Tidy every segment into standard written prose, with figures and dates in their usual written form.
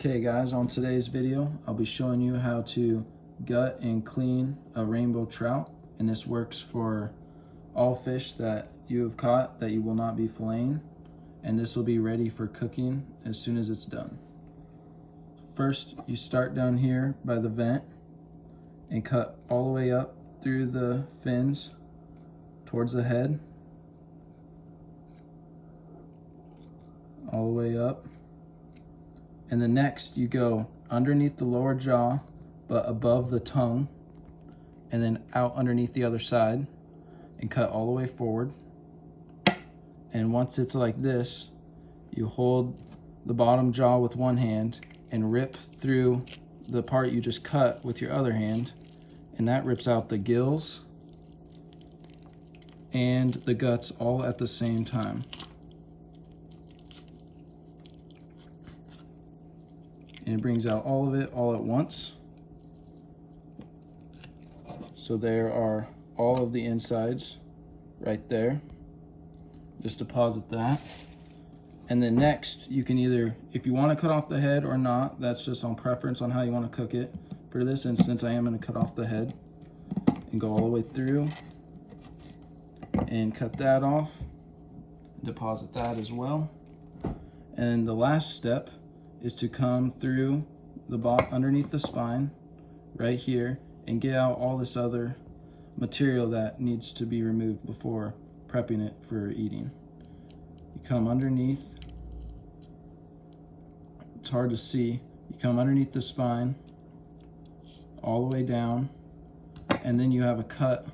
Okay guys, on today's video, I'll be showing you how to gut and clean a rainbow trout. And this works for all fish that you have caught that you will not be filleting. And this will be ready for cooking as soon as it's done. First, you start down here by the vent and cut all the way up through the fins towards the head. All the way up. And then next you go underneath the lower jaw, but above the tongue, and then out underneath the other side and cut all the way forward. And once it's like this, you hold the bottom jaw with one hand and rip through the part you just cut with your other hand, and that rips out the gills and the guts all at the same time. And it brings out all of it all at once. So there are all of the insides right there. Just deposit that. And then next, you can either, if you want to cut off the head or not, that's just on preference on how you want to cook it. For this instance, I am going to cut off the head and go all the way through and cut that off. Deposit that as well. And the last step is to come through the underneath the spine right here and get out all this other material that needs to be removed before prepping it for eating. You come underneath, it's hard to see, you come underneath the spine all the way down, and then you have a cut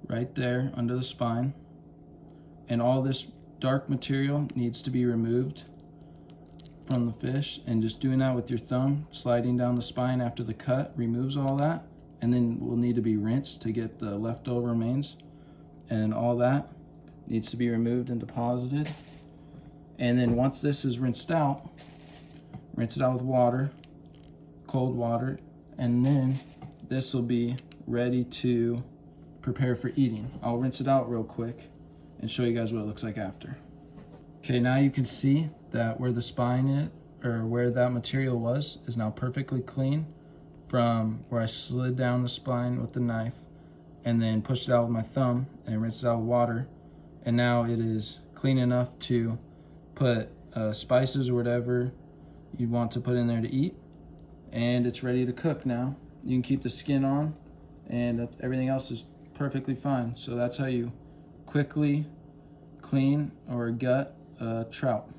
right there under the spine, and all this dark material needs to be removed from the fish, and just doing that with your thumb, sliding down the spine after the cut removes all that, and then will need to be rinsed to get the leftover remains, and all that needs to be removed and deposited. And then once this is rinsed out, rinse it out with water, cold water, and then this will be ready to prepare for eating. I'll rinse it out real quick and show you guys what it looks like after. Okay, now you can see that where the spine is, or where that material was, is now perfectly clean from where I slid down the spine with the knife and then pushed it out with my thumb and rinsed it out with water. And now it is clean enough to put spices or whatever you'd want to put in there to eat. And it's ready to cook now. You can keep the skin on, and everything else is perfectly fine. So that's how you quickly clean or gut a trout.